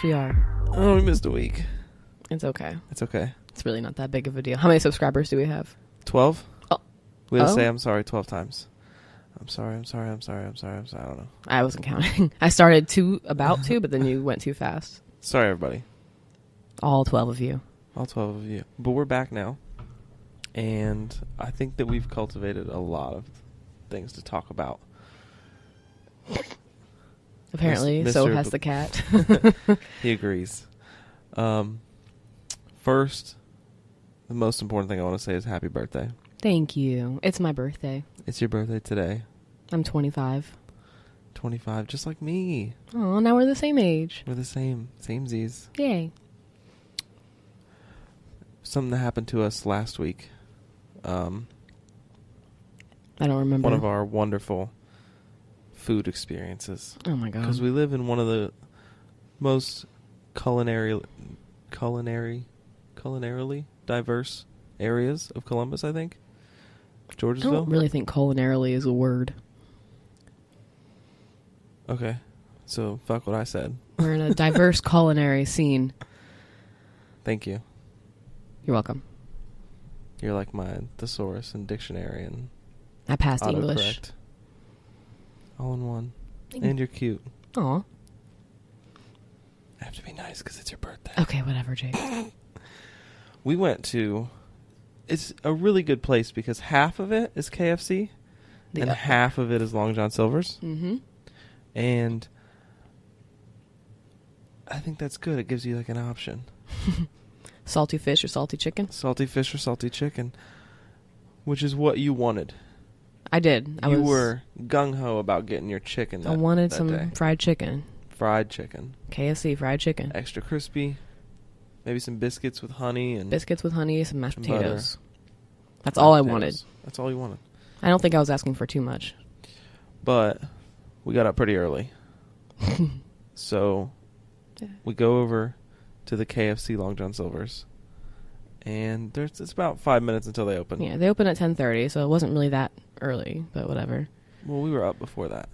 Yes, we are. Oh, we missed a week. It's okay. It's okay. It's really not that big of a deal. How many subscribers do we have? 12? Oh. We had to say I'm sorry 12 times. I'm sorry. I don't know. I wasn't counting. I started about two, but then you went too fast. Sorry, everybody. All 12 of you. All 12 of you. But we're back now. And I think that we've cultivated a lot of things to talk about. Apparently, so has the cat. He agrees. First, the most important thing I want to say is happy birthday. Thank you. It's my birthday. It's your birthday today. I'm 25. 25, just like me. Oh, now we're the same age. We're the same. Samesies. Yay. Something that happened to us last week. I don't remember. One of our wonderful food experiences. Oh my god. Because we live in one of the most culinarily diverse areas of Columbus, I think. Georgesville. I don't really think culinarily is a word. Okay. So, fuck what I said. We're in a diverse culinary scene. Thank you. You're welcome. You're like my thesaurus and dictionary and I passed autocorrect. English. All in one. And you're cute. Aw. I have to be nice because it's your birthday. Okay, whatever, Jake. We went to... It's a really good place because half of it is KFC and half of it is Long John Silver's. Mm-hmm. And I think that's good. It gives you like an option. Salty fish or salty chicken? Salty fish or salty chicken, which is what you wanted. I did. You were gung-ho about getting your chicken I wanted some day. fried chicken. Fried chicken. KFC fried chicken. Extra crispy. Maybe some biscuits with honey. And biscuits with honey, some mashed potatoes. Butter. That's all I wanted. That's all you wanted. I don't think I was asking for too much. But we got up pretty early. So we go over to the KFC Long John Silver's. And it's about 5 minutes until they open. Yeah, they open at 10:30, so it wasn't really that early, but whatever. Well, we were up before that.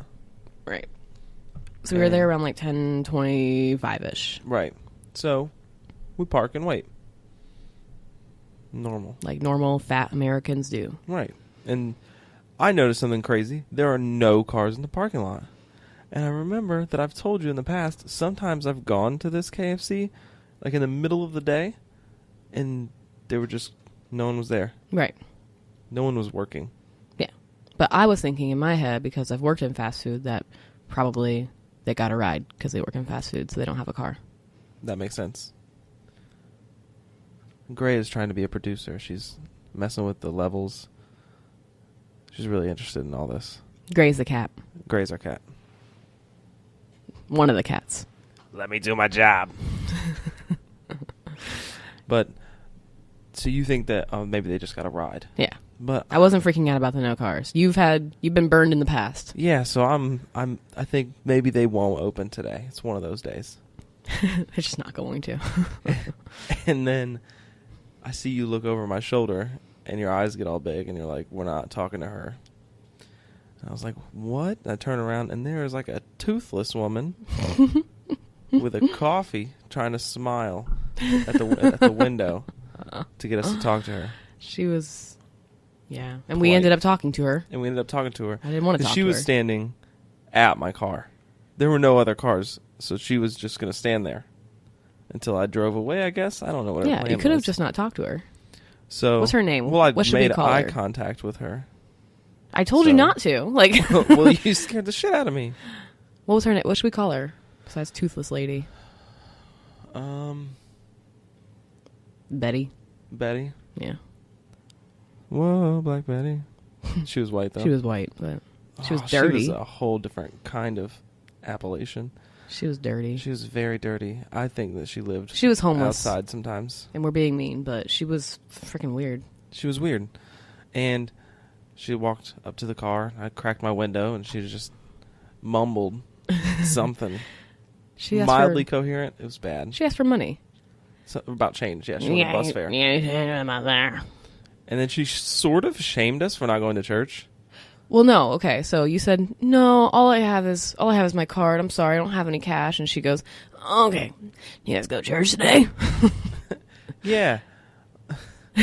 Right. So we were there around like 10:25-ish. Right. So we park and wait. Normal. Like normal fat Americans do. Right. And I noticed something crazy. There are no cars in the parking lot. And I remember that I've told you in the past, sometimes I've gone to this KFC, like in the middle of the day, and they were just, no one was there. Right. No one was working. Yeah. But I was thinking in my head, because I've worked in fast food, that probably they got a ride because they work in fast food, so they don't have a car. That makes sense. Gray is trying to be a producer. She's messing with the levels. She's really interested in all this. Gray's the cat. Gray's our cat. One of the cats. Let me do my job. But, so you think that maybe they just got a ride? Yeah. But I wasn't freaking out about the no cars. You've been burned in the past. Yeah, so I think maybe they won't open today. It's one of those days. They're just not going to. And then I see you look over my shoulder and your eyes get all big and you're like, we're not talking to her. And I was like, what? And I turn around and there is like a toothless woman with a coffee trying to smile at the window to get us to talk to her. She was, yeah. And we ended up talking to her. I didn't want to talk to her. She was standing at my car. There were no other cars, so she was just going to stand there until I drove away, I guess. I don't know what her plan was. Yeah, you could have just not talked to her. So what's her name? Well, I what should made we call eye her? contact with her. I told you not to. Like, well, you scared the shit out of me. What was her name? What should we call her besides Toothless Lady? Betty. Betty? Yeah. Whoa, Black Betty. She was white, though. She was white, but she was dirty. She was a whole different kind of appellation. She was dirty. She was very dirty. I think that she lived She was homeless. outside sometimes. And we're being mean, but she was freaking weird. She was weird. And she walked up to the car. I cracked my window, and she just mumbled something. She asked mildly coherent. It was bad. She asked for money. So, about change. Yeah, she wanted bus fare. Yeah, about there. And then she sort of shamed us for not going to church. Well, no. Okay, so you said, no, all I have is my card. I'm sorry, I don't have any cash. And she goes, Okay. You guys go to church today? Yeah.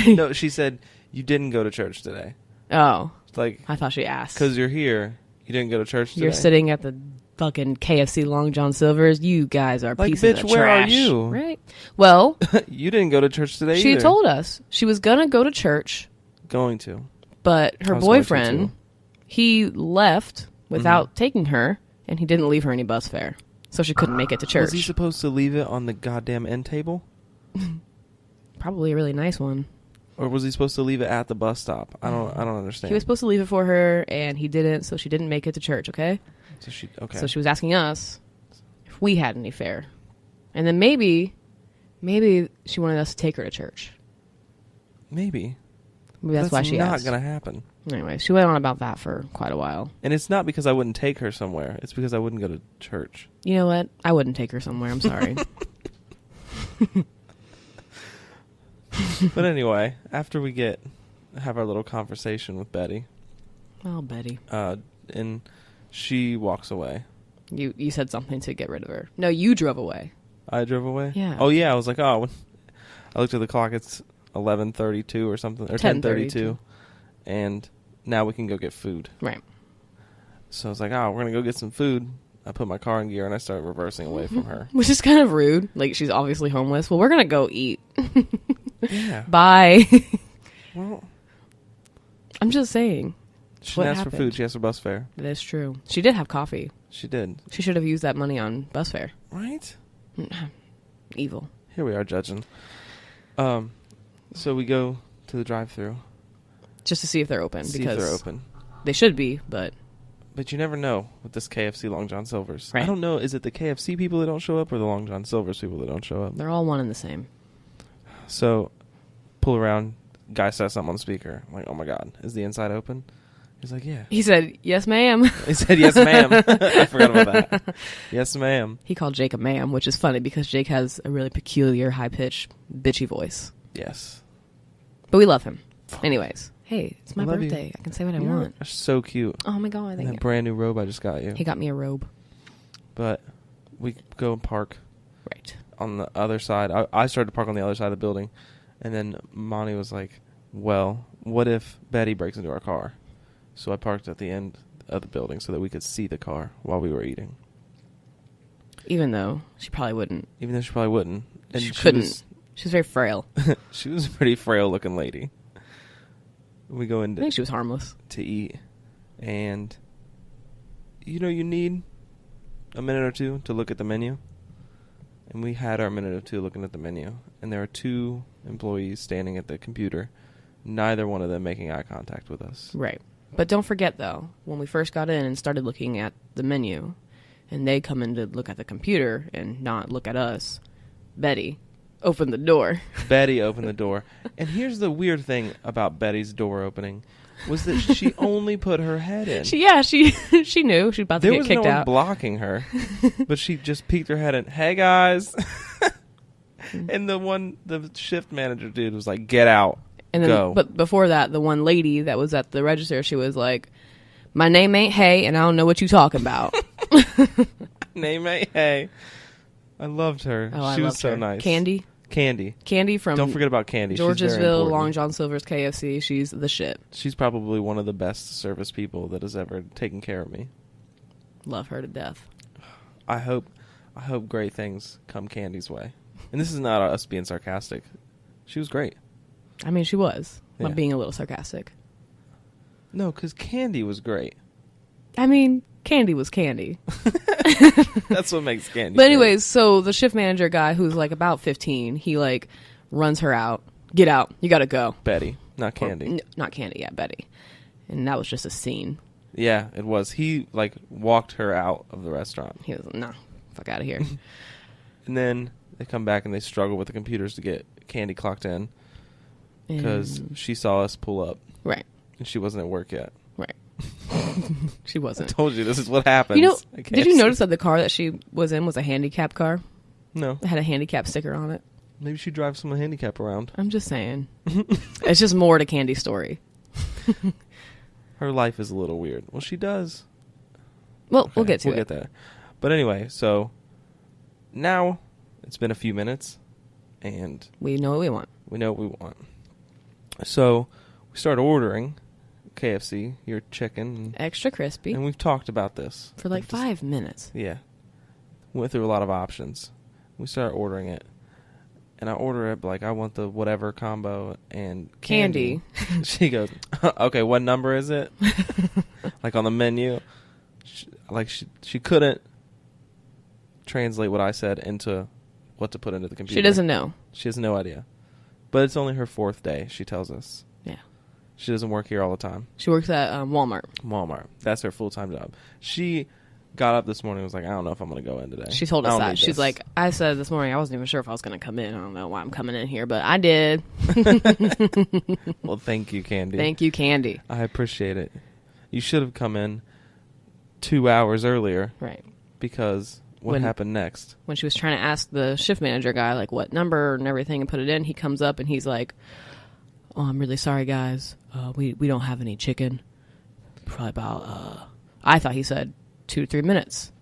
No, she said you didn't go to church today. Oh. Like, I thought she asked. because you're here, you didn't go to church today? You're sitting at the fucking KFC Long John Silver's. You guys are like, pieces bitch, of where trash. are you? Right? Well, You didn't go to church today she either. told us she was going to go to church, Going to. but her I was going to, boyfriend, too. he left without taking her, and he didn't leave her any bus fare. So she couldn't make it to church. Was he supposed to leave it on the goddamn end table? Probably a really nice one. Or was he supposed to leave it at the bus stop? I don't understand. He was supposed to leave it for her, and he didn't, so she didn't make it to church, okay? So she was asking us if we had any fare. And then maybe she wanted us to take her to church. Maybe. Maybe that's why she not asked. going to happen. Anyway, she went on about that for quite a while. And it's not because I wouldn't take her somewhere. It's because I wouldn't go to church. You know what? I wouldn't take her somewhere. I'm sorry. But anyway, after we have our little conversation with Betty. Oh, Betty. And she walks away. You said something to get rid of her. No, you drove away. I drove away? Yeah. Oh, yeah. I was like, oh. I looked at the clock. It's 11:32 or something. Or 10:32. And now we can go get food. Right. So I was like, oh, we're going to go get some food. I put my car in gear and I started reversing away from her. Which is kind of rude. Like, she's obviously homeless. Well, we're going to go eat. Yeah. Bye. Well, I'm just saying. she didn't ask for food. She asked for bus fare. That is true. She did have coffee. She did. She should have used that money on bus fare. Right? Evil. Here we are judging. So we go to the drive-thru. Just to see if they're open. See because if they're open. They should be, but... But you never know with this KFC Long John Silver's. Right. I don't know. Is it the KFC people that don't show up or the Long John Silver's people that don't show up? They're all one and the same. So, pull around. Guy says something on speaker. I'm like, oh my God. Is the inside open? He's like, yeah. He said, yes, ma'am. He said, yes, ma'am. I forgot about that. Yes, ma'am. He called Jake a ma'am, which is funny because Jake has a really peculiar, high-pitched, bitchy voice. Yes. But we love him. Anyways. Hey, it's my I love birthday. you. I can say what I You're want. so cute. Oh my God, And thank that you. brand new robe I just got you. He got me a robe. But we go and park Right. on the other side. I started to park on the other side of the building. And then Moni was like, well, what if Betty breaks into our car? So I parked at the end of the building so that we could see the car while we were eating. Even though she probably wouldn't. Even though she probably wouldn't. And She couldn't. She was very frail. She was a pretty frail looking lady. We go I in think she was harmless. to eat. And, you need a minute or two to look at the menu. And we had our minute or two looking at the menu. And there were two employees standing at the computer. Neither one of them making eye contact with us. Right. But don't forget, though, when we first got in and started looking at the menu, and they come in to look at the computer and not look at us, Betty opened the door. Betty opened the door. And here's the weird thing about Betty's door opening, was that she only put her head in. She knew she was about to There get was kicked no one out. blocking her, but she just peeked her head in. Hey guys, and the shift manager dude was like, "Get out, And then, go." But before that, the one lady that was at the register, she was like, "My name ain't Hay, and I don't know what you talking about." Name ain't Hey. I loved her. Oh, She I was loved so her. nice. Candy from Don't forget about Candy. She's very Georgesville, important. Long John Silver's KFC. She's the shit. She's probably one of the best service people that has ever taken care of me. Love her to death. I hope great things come Candy's way. And this is not us being sarcastic. She was great. I mean, she was. Yeah. I'm being a little sarcastic. No, because Candy was great. I mean, Candy was Candy. That's what makes Candy. But anyways, so the shift manager guy, who's like about 15, he like runs her out. Get out. You got to go. Betty, not Candy. Not Candy, yeah, Betty. And that was just a scene. Yeah, it was. He like walked her out of the restaurant. He was, nah, fuck out of here. And then they come back and they struggle with the computers to get Candy clocked in because she saw us pull up. Right. And she wasn't at work yet. Right. She I wasn't. told you this is what happens. You know, at did you KFC. notice that the car that she was in was a handicap car? No. It had a handicap sticker on it. Maybe she drives someone handicap around. I'm just saying. It's just more to Candy's story. Her life is a little weird. Well, she does. Well, we'll get to We'll it. get there. But anyway, so now it's been a few minutes, and we know what we want. we know what we want. So we start ordering KFC, your chicken, Extra crispy. and we've talked about this For like Just- 5 minutes. Yeah, went through a lot of options. We started ordering it, and I order it like I want the whatever combo and Candy. She goes, "Okay, what number is it?" Like on the menu, she couldn't translate what I said into what to put into the computer. She doesn't know. She has no idea. But it's only her 4th day, she tells us. Yeah. She doesn't work here all the time. She works at Walmart. Walmart. That's her full-time job. She got up this morning and was like, I don't know if I'm going to go in today. She told I us don't that. need She's this. like, I said this morning I wasn't even sure if I was going to come in. I don't know why I'm coming in here, but I did. Well, thank you, Candi. Thank you, Candi. I appreciate it. You should have come in 2 hours earlier. Right. Because what happened next? When she was trying to ask the shift manager guy, like, what number and everything and put it in, he comes up and he's like, oh, I'm really sorry, guys. We don't have any chicken. Probably about, I thought he said 2 to 3 minutes.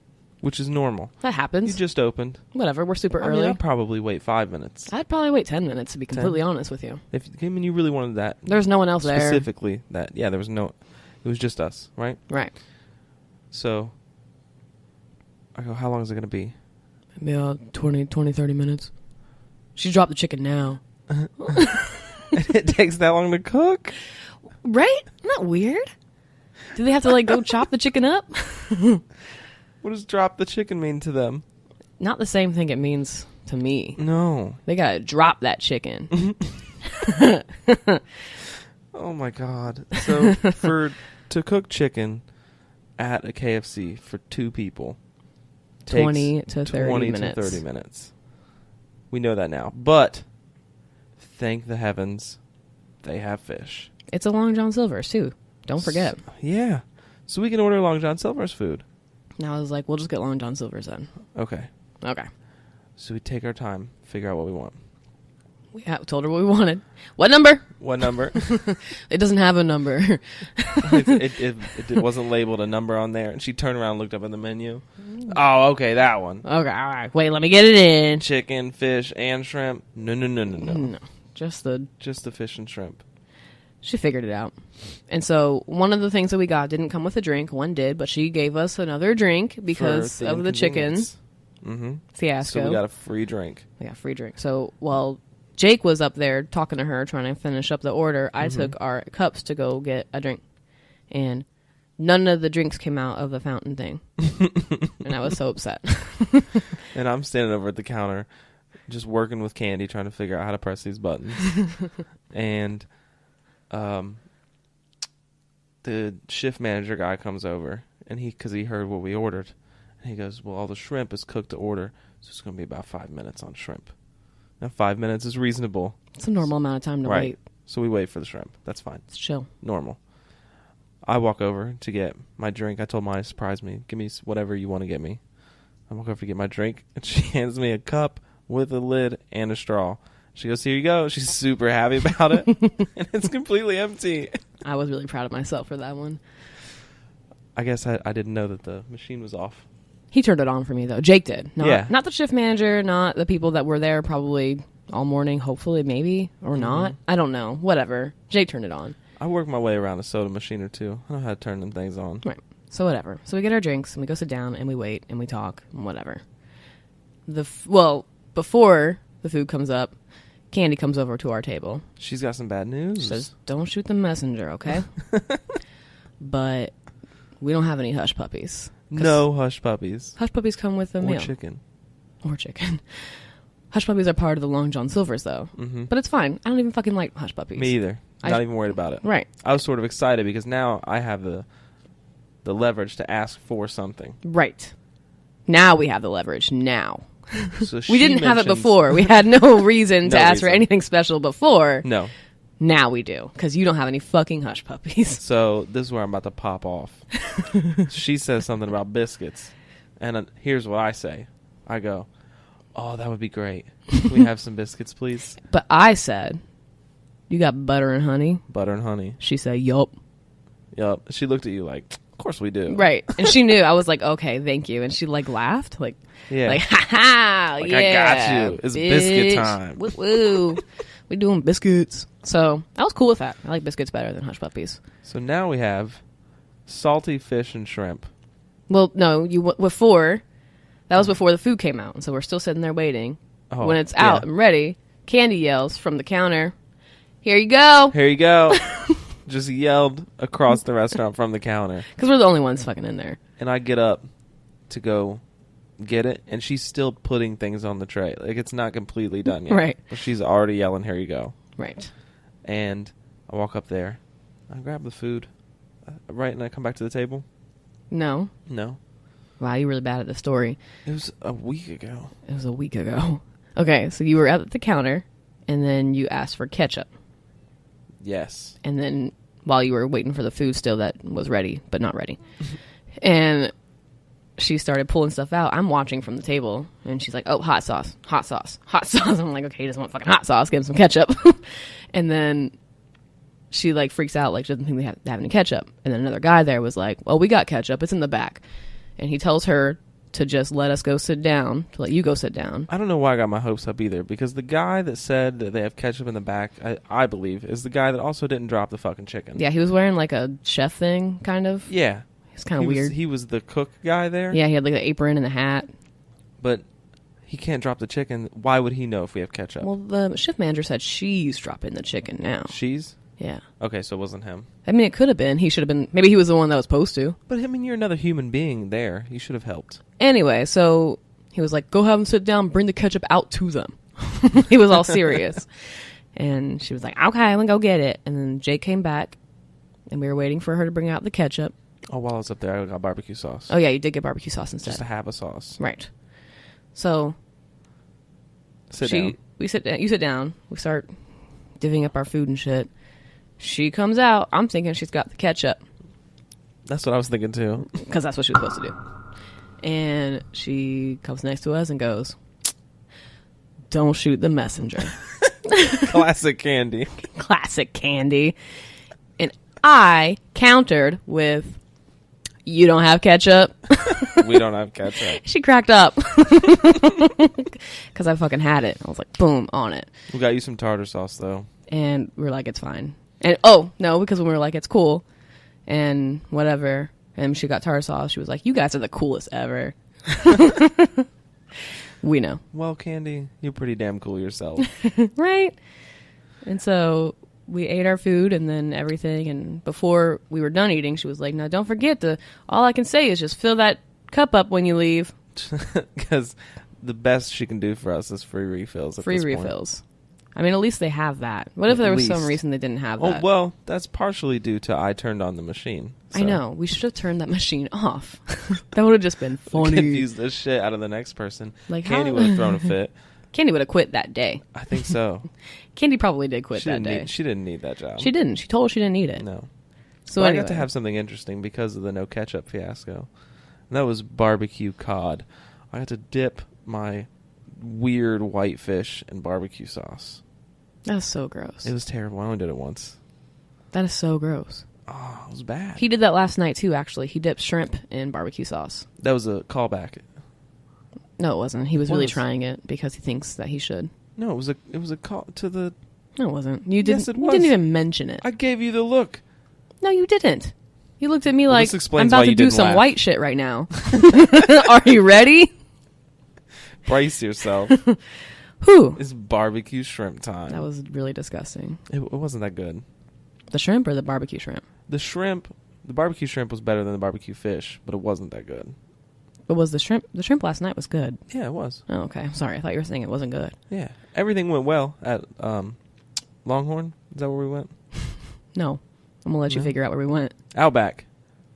Which is normal. That happens. You just opened. Whatever, we're super I mean, early. I'd probably wait 5 minutes. I'd probably wait 10 minutes, to be completely 10? honest with you. If you really wanted that. There's no one else there. Specifically that. Yeah, there was no. It was just us, right? Right. So I go, how long is it going to be? Maybe 20, 30 minutes. She dropped the chicken now. It takes that long to cook? Right? Isn't that weird? Do they have to, like, go chop the chicken up? What does drop the chicken mean to them? Not the same thing it means to me. No. They gotta drop that chicken. Oh my God. So to cook chicken at a KFC for 2 people takes 20 to 30 20 minutes. to 30 minutes. We know that now. But thank the heavens they have fish. It's a Long John Silver's, too. Don't forget. Yeah. So we can order Long John Silver's food. Now I was like, we'll just get Long John Silver's then. Okay. Okay. So we take our time, figure out what we want. We told her what we wanted. What number? What number? It doesn't have a number. it wasn't labeled a number on there. And she turned around and looked up in the menu. Oh, okay, that one. Okay, all right. Wait, let me get it in. Chicken, fish, and shrimp. No. No, just the fish and shrimp. She figured it out. And so one of the things that we got didn't come with a drink. One did, but she gave us another drink because of the chicken fiasco. So we got a free drink. We got a free drink. So while Jake was up there talking to her, trying to finish up the order, I took our cups to go get a drink. And none of the drinks came out of the fountain thing. And I was so upset. And I'm standing over at the counter just working with Candi, trying to figure out how to press these buttons. And the shift manager guy comes over, and because he heard what we ordered, and he goes, well, all the shrimp is cooked to order, so it's going to be about 5 minutes on shrimp. Now 5 minutes is reasonable. It's a normal amount of time to wait. So we wait for the shrimp. That's fine. It's chill. Normal. I walk over to get my drink. I told Moni to surprise me. Give me whatever you want to get me. I walk over to get my drink, and she hands me a cup with a lid and a straw. She goes, here you go. She's super happy about it. And it's completely empty. I was really proud of myself for that one. I guess I didn't know that the machine was off. He turned it on for me, though. Jake did. Yeah. Not the shift manager, not the people that were there probably all morning, hopefully, maybe, or not. I don't know. Whatever. Jake turned it on. I work my way around a soda machine or two. I know how to turn them things on. Right. So whatever. So we get our drinks, and we go sit down, and we wait, and we talk, and whatever. Before the food comes up, Candi comes over to our table. She's got some bad news. She says, don't shoot the messenger, okay? But we don't have any hush puppies. No hush puppies. Hush puppies come with a meal. Or chicken. Hush puppies are part of the Long John Silver's, though. Mm-hmm. But it's fine. I don't even fucking like hush puppies. Me either. Not even worried about it. Right. I was sort of excited because now I have the leverage to ask for something. Right. Now we have the leverage. Now. So We didn't have it before. We had no reason to ask for anything special before. No. Now we do. Because you don't have any fucking hush puppies. So this is where I'm about to pop off. She says something about biscuits. And here's what I say. I go, oh, that would be great. Can we have some biscuits, please? But I said, you got butter and honey? Butter and honey. She said, yup. Yup. She looked at you like, of course we do. Right. And she knew. I was like, okay, thank you. And she like laughed. Like, ha ha. Like, yeah. I got you. It's biscuit time. Woo woo. We doing biscuits. So I was cool with that. I like biscuits better than hush puppies. So now we have salty fish and shrimp. Well, no, before. That was before the food came out. And so we're still sitting there waiting. Oh, when it's out and ready, Candi yells from the counter, "Here you go." Here you go. Just yelled across the restaurant from the counter. Because we're the only ones fucking in there. And I get up to go get it, and she's still putting things on the tray. Like, it's not completely done yet. Right. But she's already yelling, "Here you go." Right. And I walk up there. I grab the food. Right, and I come back to the table. No. No. Wow, you're really bad at the story. It was a week ago. It was a week ago. Okay, so you were at the counter, and then you asked for ketchup. Yes. And then while you were waiting for the food still that was ready, but not ready. And she started pulling stuff out. I'm watching from the table, and she's like, "Oh, hot sauce, hot sauce, hot sauce." I'm like, okay, he doesn't want fucking hot sauce. Give him some ketchup. And then she like freaks out, like she doesn't think they have any ketchup. And then another guy there was like, "Well, we got ketchup. It's in the back." And he tells her to just let us go sit down, to let you go sit down. I don't know why I got my hopes up either, because the guy that said that they have ketchup in the back, I believe, is the guy that also didn't drop the fucking chicken. Yeah, he was wearing like a chef thing, kind of. Yeah. It's kind of weird. He was the cook guy there. Yeah, he had like the apron and the hat. But he can't drop the chicken. Why would he know if we have ketchup? Well, the shift manager said she's dropping the chicken now. She's? Yeah. Okay, so it wasn't him. I mean, it could have been. He should have been. Maybe he was the one that was supposed to. But I mean, you're another human being there. You should have helped. Anyway, so he was like, "Go have them sit down, bring the ketchup out to them." He was all serious. And she was like, "Okay, I'm going to go get it." And then Jake came back, and we were waiting for her to bring out the ketchup. Oh, while I was up there, I got barbecue sauce. Oh, yeah, you did get barbecue sauce instead. Just to have a sauce. Right. So Sit down. You sit down. We start divvying up our food and shit. She comes out. I'm thinking she's got the ketchup. That's what I was thinking too. Because that's what she was supposed to do. And she comes next to us and goes, "Don't shoot the messenger." Classic Candi. Classic Candi. And I countered with, "You don't have ketchup?" We don't have ketchup. She cracked up. Because I fucking had it. I was like, boom, on it. We got you some tartar sauce though. And we were like, "It's fine." And oh no, because when we were like, "It's cool," and whatever, and she got tartar sauce, she was like, "You guys are the coolest ever." We know. Well, Candi, you're pretty damn cool yourself. Right? And so we ate our food and then everything, and before we were done eating, she was like, "Now don't forget all I can say is just fill that cup up when you leave." Because the best she can do for us is free refills. Free refills. I mean, at least they have that. What if there was some reason they didn't have that? Oh, well, that's partially due to I turned on the machine. So. I know. We should have turned that machine off. That would have just been funny. Confuse the shit out of the next person. Like, Candi would have thrown a fit. Candi would have quit that day. I think so. Candi probably did quit that day. She didn't need that job. She didn't. She told her she didn't need it. No. So but anyway. I got to have something interesting because of the no ketchup fiasco. And that was barbecue cod. I got to dip my weird white fish in barbecue sauce. That is so gross. It was terrible. I only did it once. That is so gross. Oh, it was bad. He did that last night too, actually. He dipped shrimp in barbecue sauce. That was a callback. No, it wasn't. He was really trying it because he thinks that he should. No, it was a call to the... No, it wasn't. You didn't, Yes, it you was. didn't even mention it. I gave you the look. No, you didn't. You looked at me like, this explains I'm why about to you do didn't some laugh. white shit right now. Are you ready? Brace yourself. Whew. It's barbecue shrimp time. That was really disgusting. It wasn't that good. The shrimp or the barbecue shrimp? The barbecue shrimp was better than the barbecue fish, but it wasn't that good. But was the shrimp last night was good? Yeah, it was. Oh, okay. I'm sorry. I thought you were saying it wasn't good. Yeah. Everything went well at Longhorn. Is that where we went? No. I'm going to let you figure out where we went. Outback.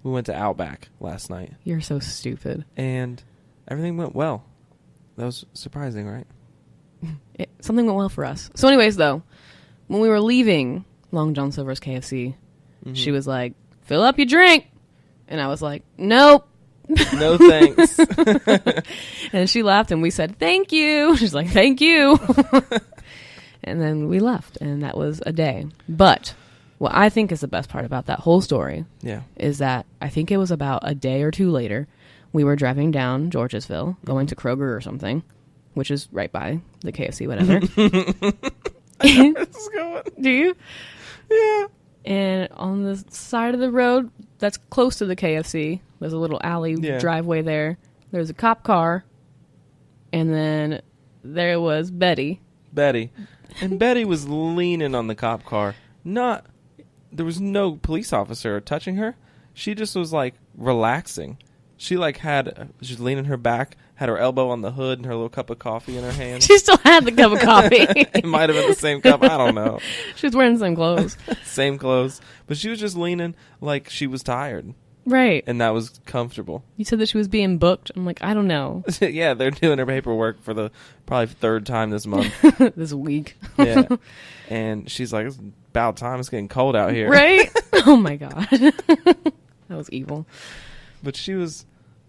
We went to Outback last night. You're so stupid. And everything went well. That was surprising, right? Something went well for us. So anyways, though, when we were leaving Long John Silver's KFC, she was like, "Fill up your drink." And I was like, "Nope." No thanks. And she laughed and we said, "Thank you." She's like, "Thank you." And then we left, and that was a day. But what I think is the best part about that whole story Yeah. is that I think it was about a day or two later, we were driving down Georgesville, going to Kroger or something, which is right by the KFC, whatever. I know where this is going. Do you? Yeah. And on the side of the road that's close to the KFC, there's a little alley driveway there. There's a cop car. And then there was Betty. And Betty was leaning on the cop car. There was no police officer touching her. She just was like relaxing. She like she's leaning her back, had her elbow on the hood and her little cup of coffee in her hand. She still had the cup of coffee. It might have been the same cup. I don't know. She was wearing the same clothes. Same clothes. But she was just leaning like she was tired. Right. And that was comfortable. You said that she was being booked. I'm like, I don't know. Yeah, they're doing her paperwork for the probably third time this month. This week. Yeah. And she's like, it's about time. It's getting cold out here. Right? Oh, my God. That was evil. But she was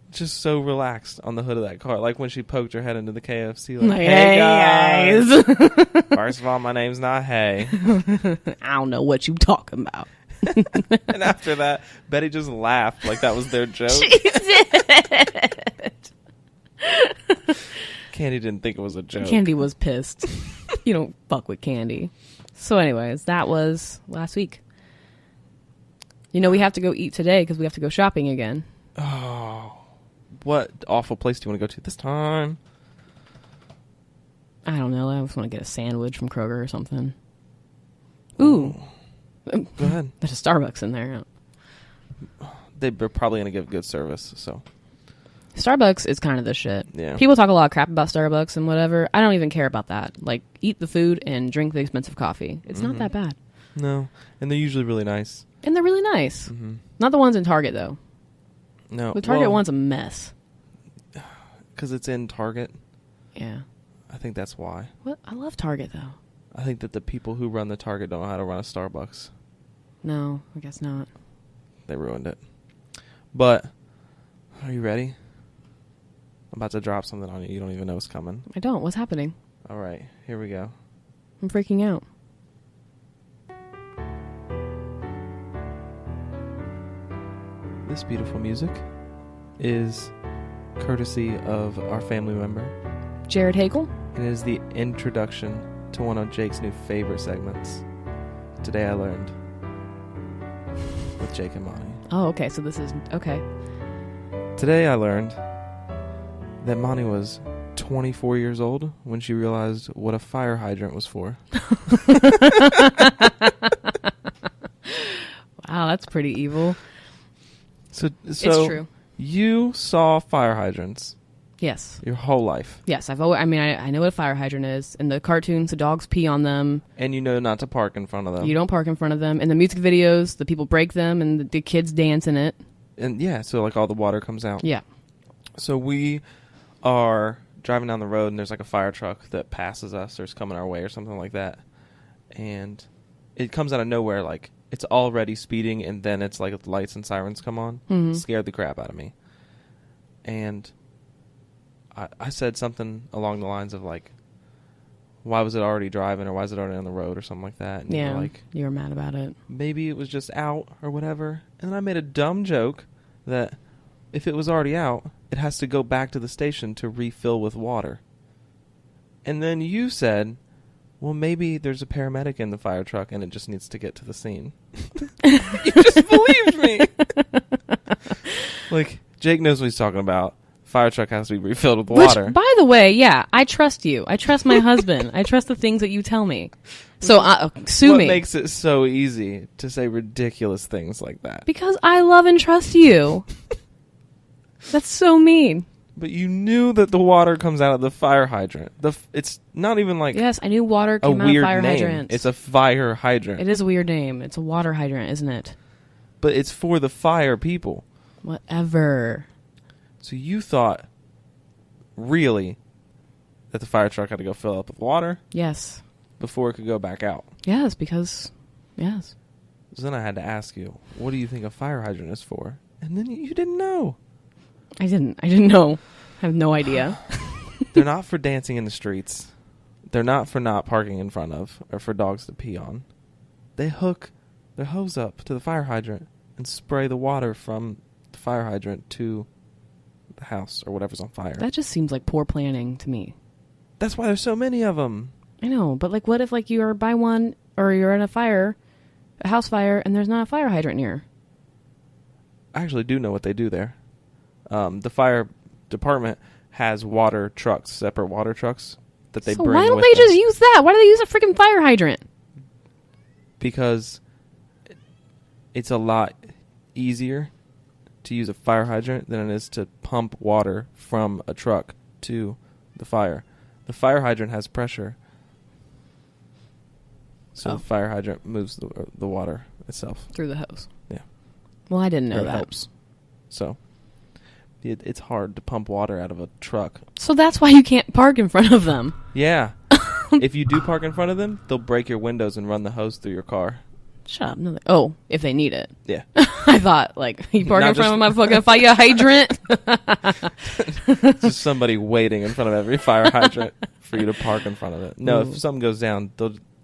just so relaxed on the hood of that car. Like when she poked her head into the KFC. Like, hey, guys. First of all, my name's not Hey. I don't know what you talking about. And after that, Betty just laughed like that was their joke. She did. Candi didn't think it was a joke. Candi was pissed. You don't fuck with Candi. So anyways, that was last week. You know, we have to go eat today because we have to go shopping again. Oh, what awful place do you want to go to this time? I don't know. I just want to get a sandwich from Kroger or something. Ooh. Go ahead. There's a Starbucks in there. They're probably going to give good service, so. Starbucks is kind of the shit. Yeah. People talk a lot of crap about Starbucks and whatever. I don't even care about that. Like, eat the food and drink the expensive coffee. It's not that bad. No. And they're usually really nice. And they're really nice. Mm-hmm. Not the ones in Target, though. No. The Target one's a mess. Because it's in Target. Yeah. I think that's why. What? I love Target, though. I think that the people who run the Target don't know how to run a Starbucks. No, I guess not. They ruined it. But, are you ready? I'm about to drop something on you. You don't even know what's coming. I don't. What's happening? All right. Here we go. I'm freaking out. This beautiful music is courtesy of our family member, Jared Hagel. And it is the introduction to one of Jake's new favorite segments. Today I learned with Jake and Moni. Oh, okay. So this is... Okay. Today I learned that Moni was 24 years old when she realized what a fire hydrant was for. Wow, that's pretty evil. So it's true. You saw fire hydrants. Yes. Your whole life. Yes, I know what a fire hydrant is. In the cartoons, the dogs pee on them. And you know not to park in front of them. You don't park in front of them. In the music videos, the people break them and the kids dance in it. And yeah, so like all the water comes out. Yeah. So we are driving down the road and there's like a fire truck that passes us or is coming our way or something like that. And it comes out of nowhere, like it's already speeding and then it's like the lights and sirens come on. Mm-hmm. It scared the crap out of me. And I said something along the lines of like, why was it already driving or why is it already on the road or something like that? And yeah, you were mad about it. Maybe it was just out or whatever. And then I made a dumb joke that if it was already out, it has to go back to the station to refill with water. And then you said, well, maybe there's a paramedic in the fire truck and it just needs to get to the scene. You just believed me. Like, Jake knows what he's talking about. Fire truck has to be refilled with water. Which, by the way, yeah, I trust you. I trust my husband. I trust the things that you tell me. So sue me. What makes it so easy to say ridiculous things like that? Because I love and trust you. That's so mean. But you knew that the water comes out of the fire hydrant. It's not even like yes, I knew water came out of fire hydrants. It's a fire hydrant. It is a weird name. It's a water hydrant, isn't it? But it's for the fire people. Whatever. So you thought, really, that the fire truck had to go fill up with water? Yes. Before it could go back out? Yes, because, yes. So then I had to ask you, what do you think a fire hydrant is for? And then you didn't know. I didn't know. I have no idea. They're not for dancing in the streets. They're not for not parking in front of or for dogs to pee on. They hook their hose up to the fire hydrant and spray the water from the fire hydrant to the house or whatever's on fire. That just seems like poor planning to me. That's why there's so many of them. I know, but like, what if like you are by one or you're in a house fire, and there's not a fire hydrant near? I actually do know what they do there. The fire department has water trucks, separate water trucks that they bring. Why don't they just use that? Why do they use a freaking fire hydrant? Because it's a lot easier to use a fire hydrant than it is to pump water from a truck to the fire. The fire hydrant has pressure, so the fire hydrant moves the water itself through the hose. Yeah. Well, I didn't know that. Helps. So it's hard to pump water out of a truck. So that's why you can't park in front of them. Yeah. If you do park in front of them, they'll break your windows and run the hose through your car. Shut up. No, oh, if they need it. Yeah. I thought, like, you park in front of my fucking fire hydrant? Just somebody waiting in front of every fire hydrant for you to park in front of it. No, if something goes down,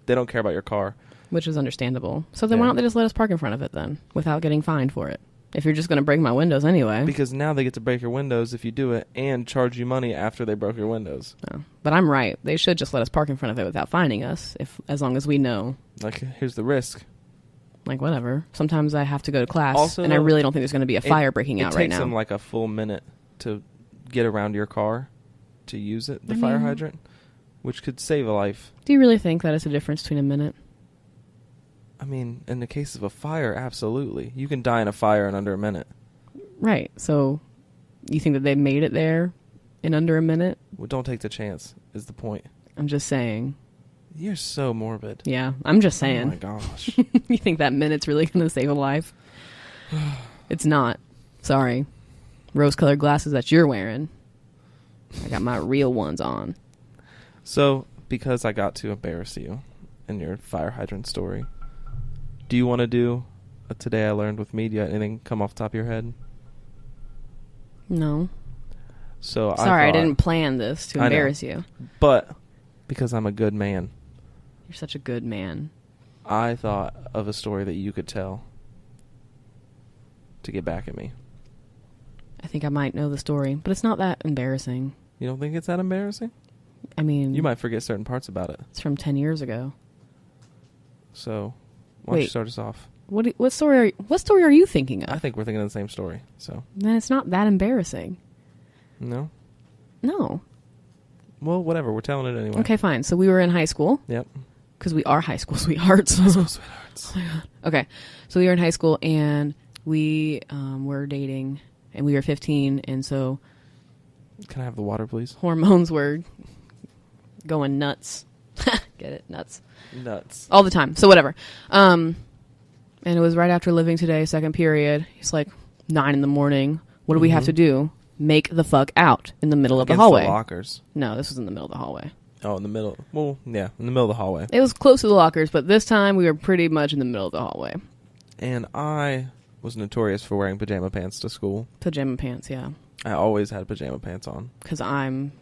they don't care about your car. Which is understandable. So then why don't they just let us park in front of it then, without getting fined for it? If you're just going to break my windows anyway. Because now they get to break your windows if you do it and charge you money after they broke your windows. Oh, but I'm right. They should just let us park in front of it without fining us, as long as we know. Like, here's the risk. Like, whatever. Sometimes I have to go to class, also, and I really don't think there's going to be a fire breaking out right now. It takes them like a full minute to get around your car to use it, the fire hydrant, which could save a life. Do you really think that is the difference between a minute? I mean, in the case of a fire, absolutely. You can die in a fire in under a minute. Right. So, you think that they made it there in under a minute? Well, don't take the chance, is the point. I'm just saying. You're so morbid. Yeah, I'm just saying. Oh my gosh. You think that minute's really going to save a life? It's not. Sorry. Rose-colored glasses that you're wearing. I got my real ones on. So, because I got to embarrass you in your fire hydrant story, do you want to do a Today I Learned with me? Do you have anything come off the top of your head? No. So Sorry, I didn't plan this to embarrass you. But because I'm a good man. You're such a good man. I thought of a story that you could tell to get back at me. I think I might know the story, but it's not that embarrassing. You don't think it's that embarrassing? I mean... You might forget certain parts about it. It's from 10 years ago. So, why don't you start us off? What story are you thinking of? I think we're thinking of the same story, so... Then it's not that embarrassing. No? No. Well, whatever. We're telling it anyway. Okay, fine. So we were in high school. Yep. Because we are high school sweethearts. High school sweethearts. Oh my God. Okay. So we were in high school, and we were dating, and we were 15, and so... Can I have the water, please? Hormones were going nuts. Get it? Nuts. Nuts. All the time. So whatever. And it was right after Living Today, second period. It's like 9 a.m. What do we have to do? Make the fuck out in the middle of the hallway. The lockers. No, this was in the middle of the hallway. Oh, in the middle. Well, yeah, in the middle of the hallway. It was close to the lockers, but this time we were pretty much in the middle of the hallway. And I was notorious for wearing pajama pants to school. Pajama pants, yeah. I always had pajama pants on. Because I'm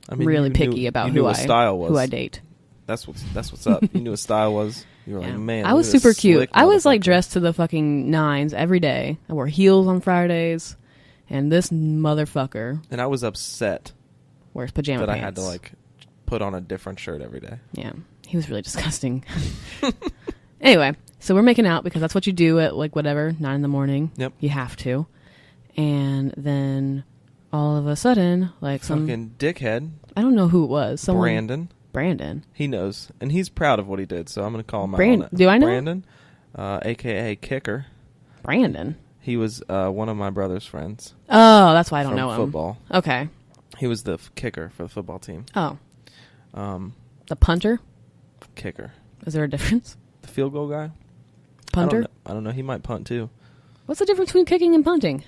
really picky about who I date. That's what's up. You knew what style was. You were like, man. I was super cute. I was like dressed to the fucking nines every day. I wore heels on Fridays. And this motherfucker. And I was upset. Wears pajama pants. That I had to like put on a different shirt every day. Yeah. He was really disgusting. Anyway, so we're making out because that's what you do at like whatever, 9 a.m. Yep. You have to. And then all of a sudden, like fucking dickhead. I don't know who it was. Brandon. He knows. And he's proud of what he did, so I'm going to call him out on it. Do I know? Brandon, a.k.a. Kicker. Brandon? He was one of my brother's friends. Oh, that's why I don't know him. Football. Okay. He was the kicker for the football team. Oh. The punter? Kicker. Is there a difference? The field goal guy? Punter? I don't know. He might punt too. What's the difference between kicking and punting?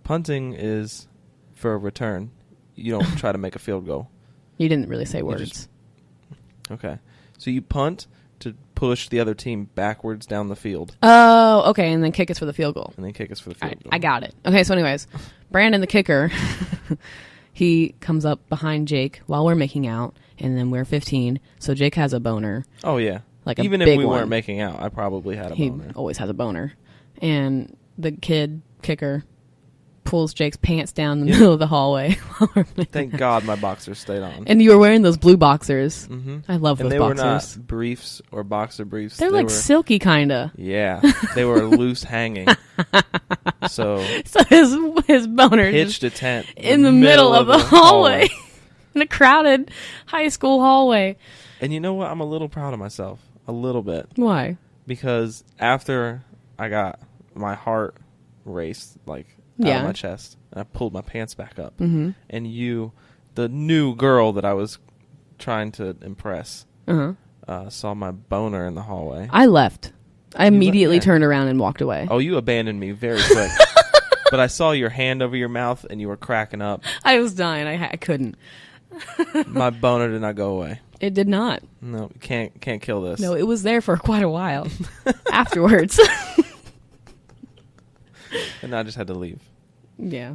Punting is for a return. You don't try to make a field goal. You didn't really say words. Okay. So you punt to push the other team backwards down the field. Oh, okay. And then kick us for the field goal. And then kick us for the field goal. I got it. Okay, so anyways, Brandon the kicker, he comes up behind Jake while we're making out, and then we're 15, so Jake has a boner. Oh, yeah. like a Even big if we one. weren't making out, I probably had a He boner. always has a boner. And the kid kicker pulls Jake's pants down the middle of the hallway. Thank God my boxers stayed on. And you were wearing those blue boxers. Mm-hmm. I love And those they boxers. were not briefs or boxer briefs. They're they like were, silky kind of. Yeah, they were loose hanging. So his boner pitched just a tent in the middle of the hallway. In a crowded high school hallway. And you know what? I'm a little proud of myself. A little bit. Why? Because after I got my heart raced, like, out of my chest, and I pulled my pants back up, Mm-hmm. and you, the new girl that I was trying to impress, saw my boner in the hallway. I left. I immediately yeah. turned around and walked away. Oh, you abandoned me very quick. But I saw your hand over your mouth, and you were cracking up. I was dying. I couldn't. My boner did not go away. It did not. No, can't kill this. No, it was there for quite a while afterwards. And I just had to leave. Yeah.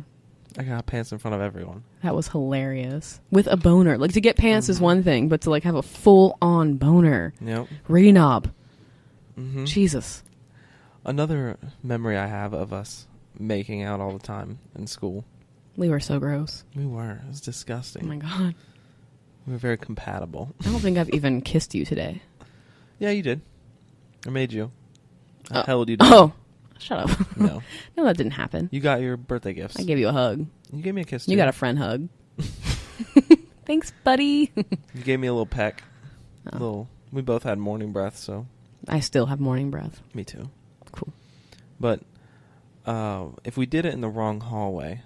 I got pants in front of everyone. That was hilarious. With a boner. Like, to get pants is one thing, but to, like, have a full-on boner. Yep. Re-knob. Mm-hmm. Jesus. Another memory I have of us making out all the time in school. We were so gross. We were. It was Oh, disgusting. my God. We were very compatible. I don't think I've even kissed you today. Yeah, you did. I made you. I held you down. Oh. Shut up. No. No, that didn't happen. You got your birthday gifts. I gave you a hug. You gave me a kiss, too. You got a friend hug. Thanks, buddy. You gave me a little peck. Oh. We both had morning breath, so. I still have morning breath. Me too. Cool. But if we did it in the wrong hallway,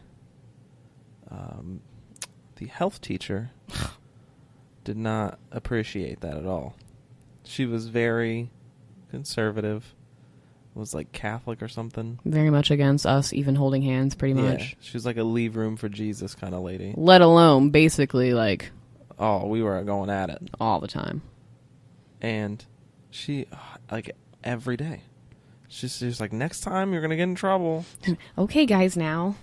the health teacher did not appreciate that at all. She was very conservative. Was like Catholic or something. Very much against us even holding hands, pretty much. Yeah, she was like a leave room for Jesus kind of lady. Let alone basically like Oh, we were going at it. all the time. And she, like, every day. She's like, next time you're going to get in trouble. Okay, guys, now.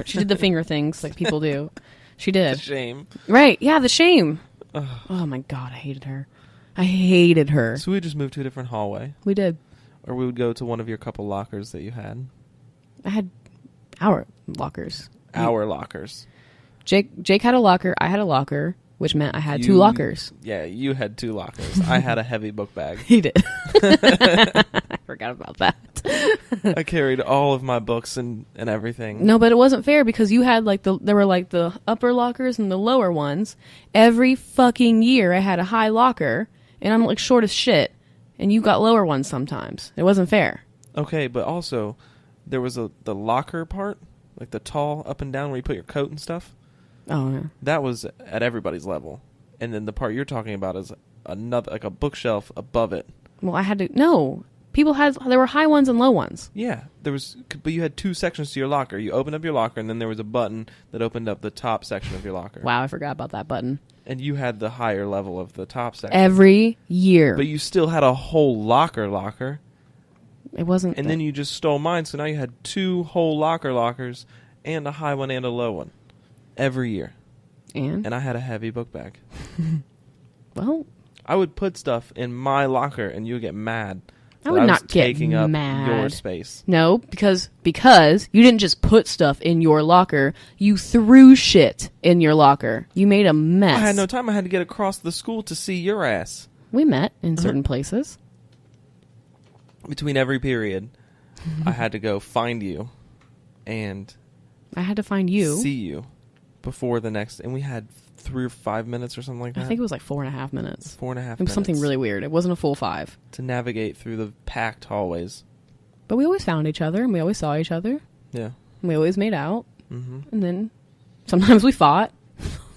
She did the finger things like people do. She did. Shame. Right. Yeah, the shame. Ugh. Oh, my God. I hated her. I hated her. So we just moved to a different hallway. We did. Or we would go to one of your couple lockers that you had. I had our lockers. Our lockers. Jake had a locker. I had a locker, which meant I had two lockers. Yeah, you had two lockers. I had a heavy book bag. He did. I forgot about that. I carried all of my books and everything. No, but it wasn't fair because you had there were like the upper lockers and the lower ones. Every fucking year I had a high locker and I'm like short as shit. And you got lower ones sometimes. It wasn't fair. Okay, but also there was the locker part, like the tall up and down where you put your coat and stuff. Oh, yeah. That was at everybody's level. And then the part you're talking about is another, like a bookshelf above it. Well, I had to... No. There were high ones and low ones. Yeah, but you had two sections to your locker. You opened up your locker, and then there was a button that opened up the top section of your locker. Wow, I forgot about that button. And you had the higher level of the top section. Every year. But you still had a whole locker. It wasn't... And then you just stole mine, so now you had two whole lockers, and a high one and a low one. Every year. And I had a heavy book bag. Well... I would put stuff in my locker, and you would get mad. I would not get taking up mad. your space. No, because you didn't just put stuff in your locker. You threw shit in your locker. You made a mess. I had no time. I had to get across the school to see your ass. We met in certain places. Between every period, I had to go find you, and I had to find you. see you before the next. And we had 3 or 5 minutes or something like that. I think it was like 4.5 minutes. 4.5 minutes. It was something really weird. It wasn't a full 5. To navigate through the packed hallways. But we always found each other, and we always saw each other. Yeah. And we always made out. Mm-hmm. And then sometimes we fought.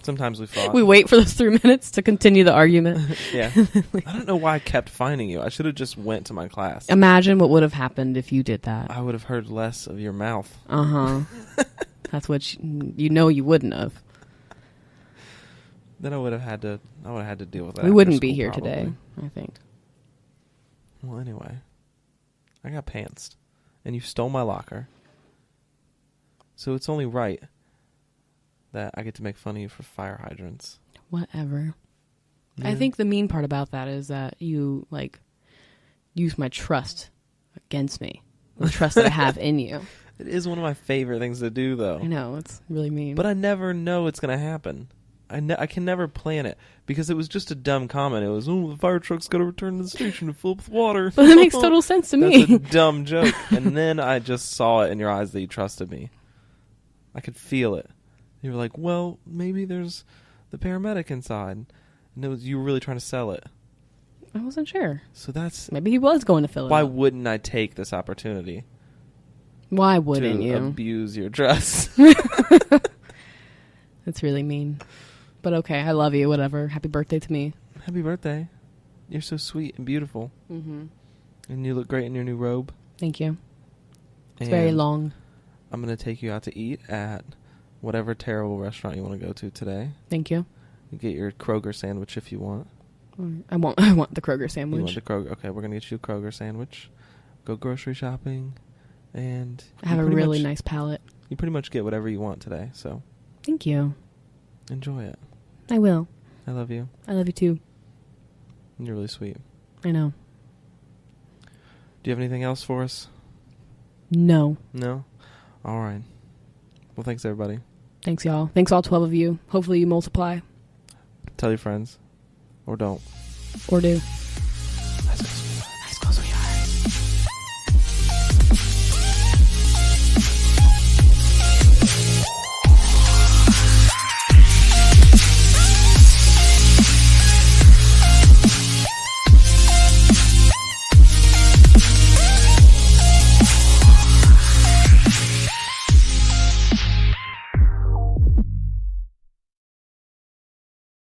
Sometimes we fought. We wait for those 3 minutes to continue the argument. Yeah. I don't know why I kept finding you. I should have just went to my class. Imagine what would have happened if you did that. I would have heard less of your mouth. Uh-huh. That's what you wouldn't have. Then I would have had to deal with that. We wouldn't be here today, I think. Well, anyway. I got pantsed. And you stole my locker. So it's only right that I get to make fun of you for fire hydrants. Whatever. Yeah. I think the mean part about that is that you, like, use my trust against me. The trust that I have in you. It is one of my favorite things to do, though. I know, it's really mean. But I never know it's going to happen. I can never plan it because it was just a dumb comment. It was, the fire truck's got to return to the station to fill up with water. But that makes total sense to me. That's a dumb joke. And then I just saw it in your eyes that you trusted me. I could feel it. You were like, well, maybe there's the paramedic inside. And you were really trying to sell it. I wasn't sure. So that's... Maybe he was going to fill it Why up. wouldn't I take this opportunity? Why wouldn't to you? abuse your trust? That's really mean. But okay, I love you, whatever. Happy birthday to me. Happy birthday. You're so sweet and beautiful. Mm-hmm. And you look great in your new robe. Thank you. It's And very long. I'm going to take you out to eat at whatever terrible restaurant you want to go to today. Thank you. You get your Kroger sandwich if you want. I want the Kroger sandwich. You want the Kroger? Okay, we're going to get you a Kroger sandwich. Go grocery shopping. And I have a really nice palate. You pretty much get whatever you want today, so. Thank you. Enjoy it. I will. I love you. I love you too. You're really sweet. I know. Do you have anything else for us? No. No? All right. Well, thanks, everybody. Thanks, y'all. Thanks, all 12 of you. Hopefully you multiply. Tell your friends. Or don't. Or do.